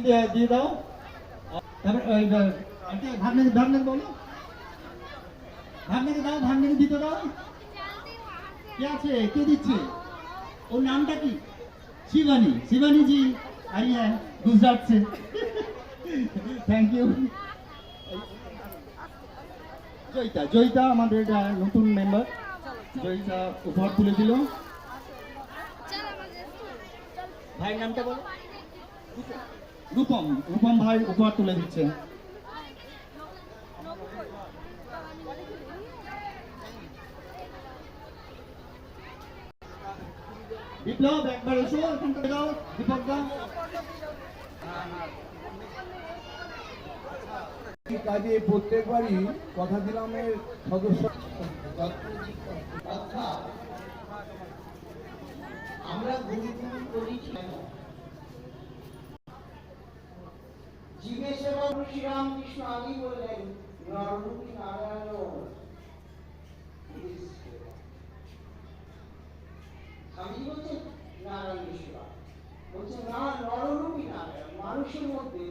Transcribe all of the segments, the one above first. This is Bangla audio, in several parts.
দিয়ে দাও। তারপর ওই আন্টি ভাবনাকে বলো, ভাবনাকে দাও, ভাবনাকে দিতে দাও। কে আছে, কে দিচ্ছে? ওর नामটা কি? शिवानी। शिवानी जी आई है गुजरात से। Thank you. জয়িতা, জয়িতা আমাদের নতুন মেম্বার। জয়িতা উপহার তুলে দিল। ভাইয়ের নামটা বলো। রূপম। রূপম ভাই উপহার তুলে দিচ্ছে। বিপ্লব একবার এসো, এখান থেকে দাও। দীপক দা কাজে প্রত্যেকবারই কথা দিলাম সদস্য আমরা গুরুগুরু করেছি জীবেশ এবং শ্রীরামকৃষ্ণ আদি বললেন নররূপী নারায়ণ। স্বামী বলছেন নারায়ণ সেবা, বলছেন না নররূপী নারায়ণ মানুষের মধ্যে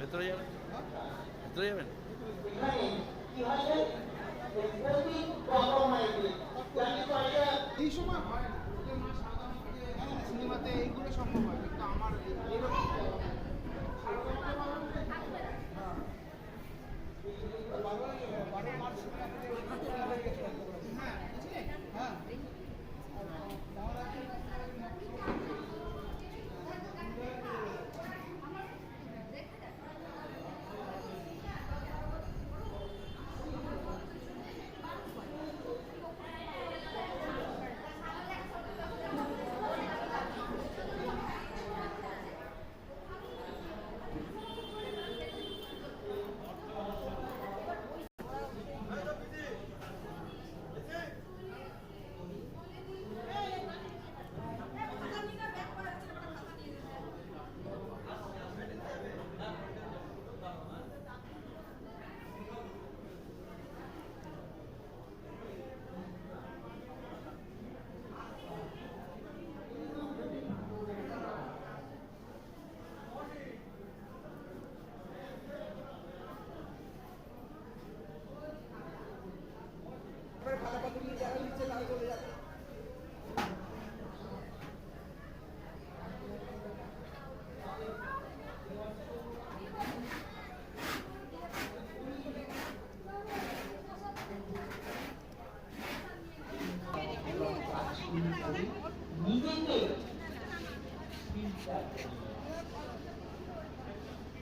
ভেতরে যাবেন, ভেতরে যাবেন। এই সময় হয় না, সিনেমাতে এইগুলো সম্ভব হয়, কিন্তু আমার এরকম নিজেকে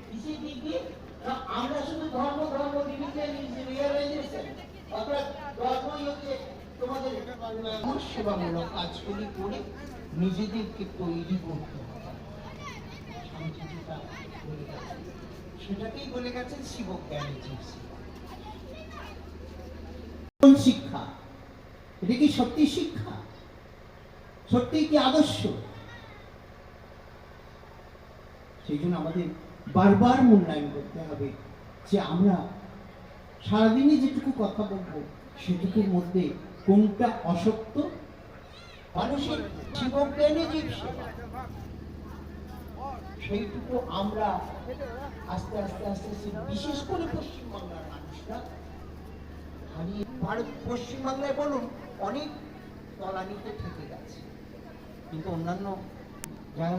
কিসের দিক দিয়ে আমরা শুধু ধর্ম ধর্ম বিভিন্ন রিয়েলাইজেশন, অর্থাৎ ধর্মই হচ্ছে তোমাদের সেবামূলক কাজগুলি করে নিজেদেরকে তৈরি করতে হবে। সেটাকেই বলে গেছেন শিবজ্ঞানের শিক্ষা। এটা কি সত্যি শিক্ষা? সত্যি কি আদর্শ? সেই জন্য আমাদের বারবার মূল্যায়ন করতে হবে যে আমরা সারাদিনে যেটুকু কথা বলবো সেটুকুর মধ্যে কোনটা অসত্য। মানুষের জীবজ্ঞানে যে সেবা সেইটুকু আমরা আস্তে আস্তে আস্তে আস্তে বিশেষ করে পশ্চিমবাংলার মানুষরা হারিয়ে, ভারত পশ্চিমবাংলায় বলুন অনেক তলানিতে থেকে গেছে, কিন্তু অন্যান্য যারা